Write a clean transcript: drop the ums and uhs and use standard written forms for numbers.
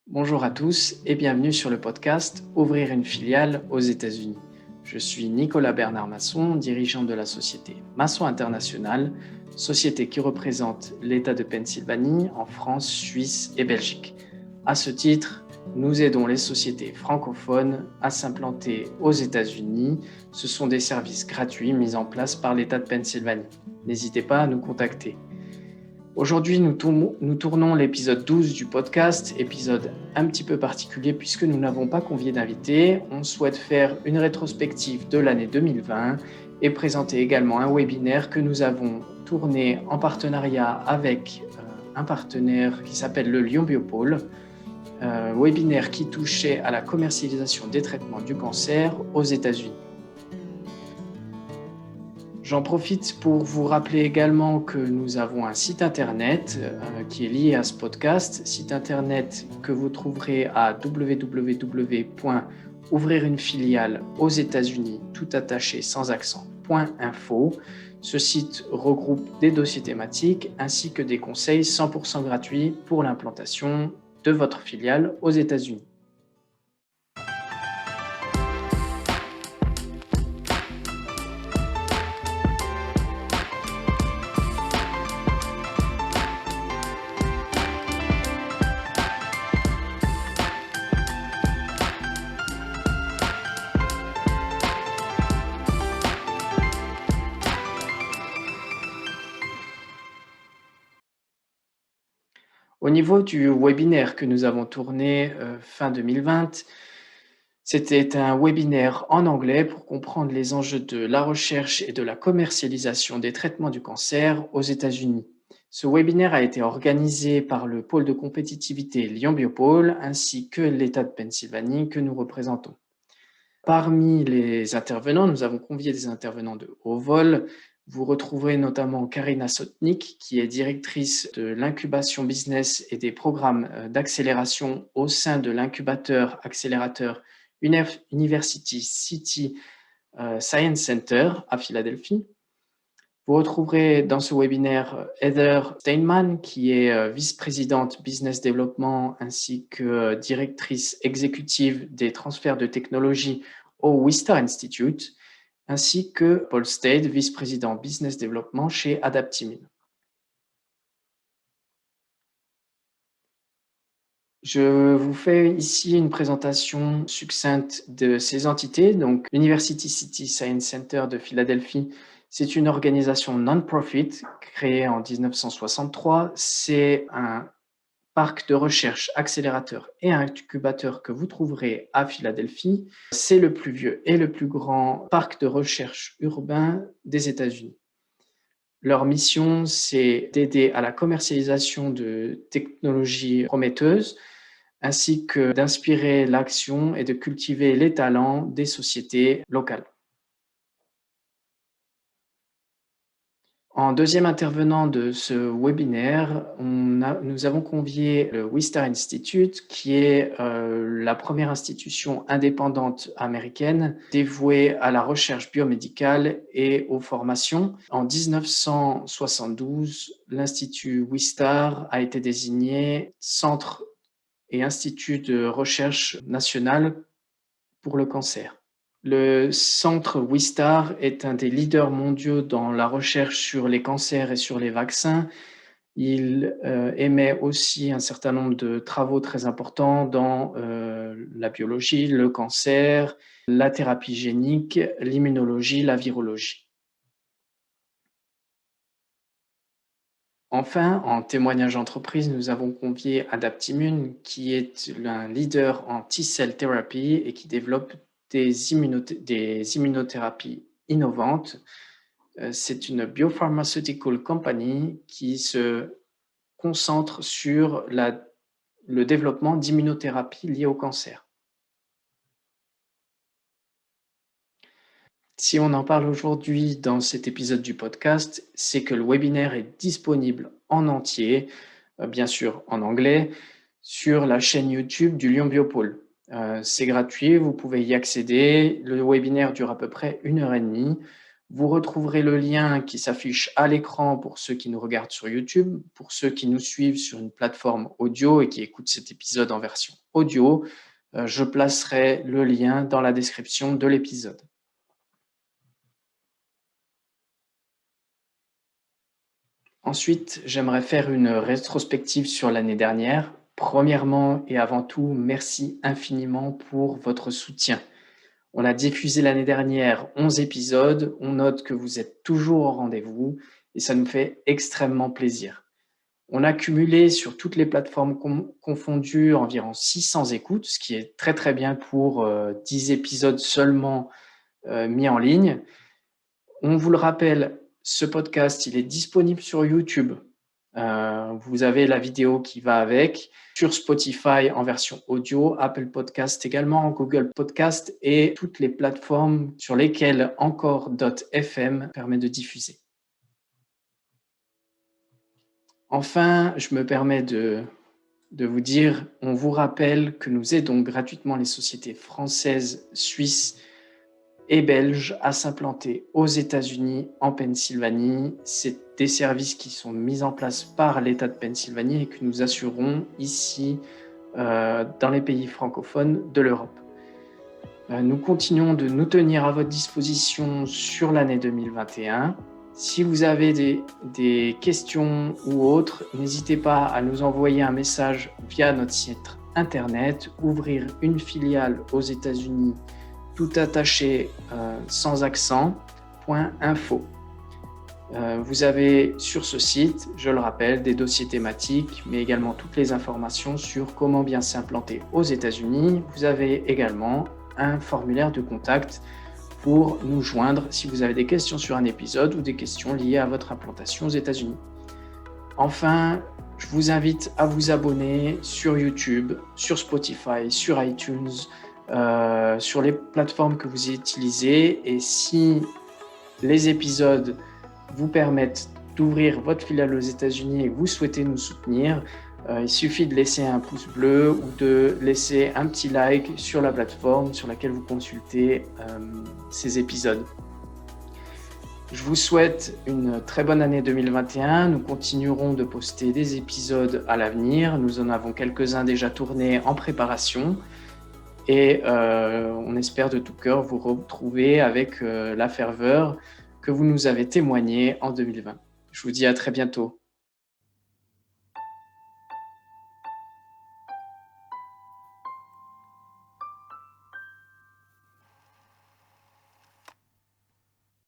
Bonjour à tous et bienvenue sur le podcast Ouvrir une filiale aux États-Unis. Je suis Nicolas Bernard Masson, dirigeant de la société Masson International, société qui représente l'État de Pennsylvanie en France, Suisse et Belgique. À ce titre, nous aidons les sociétés francophones à s'implanter aux États-Unis. Ce sont des services gratuits mis en place par l'État de Pennsylvanie. N'hésitez pas à nous contacter. Aujourd'hui, nous tournons l'épisode 12 du podcast, épisode un petit peu particulier puisque nous n'avons pas convié d'invité. On souhaite faire une rétrospective de l'année 2020 et présenter également un webinaire que nous avons tourné en partenariat avec un partenaire qui s'appelle le Lyon Biopôle, webinaire qui touchait à la commercialisation des traitements du cancer aux États-Unis. J'en profite pour vous rappeler également que nous avons un site internet qui est lié à ce podcast, site internet que vous trouverez à www.ouvrirunefiliale aux États-Unis tout attaché sans accent.info. Ce site regroupe des dossiers thématiques ainsi que des conseils 100% gratuits pour l'implantation de votre filiale aux États-Unis. Au niveau du webinaire que nous avons tourné fin 2020, c'était un webinaire en anglais pour comprendre les enjeux de la recherche et de la commercialisation des traitements du cancer aux États-Unis. Ce webinaire a été organisé par le pôle de compétitivité Lyon Biopôle ainsi que l'État de Pennsylvanie que nous représentons. Parmi les intervenants, nous avons convié des intervenants de haut vol. Vous retrouverez notamment Karina Sotnik, qui est directrice de l'incubation business et des programmes d'accélération au sein de l'incubateur accélérateur University City Science Center à Philadelphie. Vous retrouverez dans ce webinaire Heather Steinman, qui est vice-présidente business development ainsi que directrice exécutive des transferts de technologie au Wistar Institute, ainsi que Paul Stade, vice-président business development chez Adaptimmune. Je vous fais ici une présentation succincte de ces entités. Donc, University City Science Center de Philadelphie, c'est une organisation non-profit créée en 1963. C'est un parc de recherche accélérateur et incubateur que vous trouverez à Philadelphie. C'est le plus vieux et le plus grand parc de recherche urbain des États-Unis. Leur mission, c'est d'aider à la commercialisation de technologies prometteuses, ainsi que d'inspirer l'action et de cultiver les talents des sociétés locales. En deuxième intervenant de ce webinaire, nous avons convié le Wistar Institute, qui est la première institution indépendante américaine dévouée à la recherche biomédicale et aux formations. En 1972, l'Institut Wistar a été désigné centre et institut de recherche national pour le cancer. Le centre Wistar est un des leaders mondiaux dans la recherche sur les cancers et sur les vaccins. Il émet aussi un certain nombre de travaux très importants dans la biologie, le cancer, la thérapie génique, l'immunologie, la virologie. Enfin, en témoignage d'entreprise, nous avons convié Adaptimmune, qui est un leader en T-cell therapy et qui développe des immunothérapies innovantes. C'est une biopharmaceutical company qui se concentre sur le développement d'immunothérapies liées au cancer. Si on en parle aujourd'hui dans cet épisode du podcast, c'est que le webinaire est disponible en entier, bien sûr en anglais, sur la chaîne YouTube du Lyon Biopôle. C'est gratuit, vous pouvez y accéder. Le webinaire dure à peu près 1h30. Vous retrouverez le lien qui s'affiche à l'écran pour ceux qui nous regardent sur YouTube. Pour ceux qui nous suivent sur une plateforme audio et qui écoutent cet épisode en version audio, je placerai le lien dans la description de l'épisode. Ensuite, j'aimerais faire une rétrospective sur l'année dernière. Premièrement et avant tout, merci infiniment pour votre soutien. On a diffusé l'année dernière 11 épisodes. On note que vous êtes toujours au rendez-vous et ça nous fait extrêmement plaisir. On a cumulé sur toutes les plateformes confondues environ 600 écoutes, ce qui est très très bien pour 10 épisodes seulement mis en ligne. On vous le rappelle, ce podcast, il est disponible sur YouTube. Vous avez la vidéo qui va avec, sur Spotify en version audio, Apple Podcast également, Google Podcast et toutes les plateformes sur lesquelles encore.fm permet de diffuser. Enfin, je me permets de vous dire, on vous rappelle que nous aidons gratuitement les sociétés françaises, suisses et belges à s'implanter aux États-Unis, en Pennsylvanie. C'est des services qui sont mis en place par l'État de Pennsylvanie et que nous assurons ici dans les pays francophones de l'Europe. Nous continuons de nous tenir à votre disposition sur l'année 2021. Si vous avez des questions ou autres, n'hésitez pas à nous envoyer un message via notre site internet, ouvrir une filiale aux États-Unis, tout attaché sans accent, .info. Vous avez sur ce site, je le rappelle, des dossiers thématiques, mais également toutes les informations sur comment bien s'implanter aux États-Unis. Vous avez également un formulaire de contact pour nous joindre si vous avez des questions sur un épisode ou des questions liées à votre implantation aux États-Unis. Enfin, je vous invite à vous abonner sur YouTube, sur Spotify, sur iTunes, sur les plateformes que vous utilisez. Et si les épisodes vous permettent d'ouvrir votre filiale aux États-Unis et que vous souhaitez nous soutenir, il suffit de laisser un pouce bleu ou de laisser un petit like sur la plateforme sur laquelle vous consultez ces épisodes. Je vous souhaite une très bonne année 2021. Nous continuerons de poster des épisodes à l'avenir. Nous en avons quelques-uns déjà tournés en préparation. Et on espère de tout cœur vous retrouver avec la ferveur que vous nous avez témoignée en 2020. Je vous dis à très bientôt.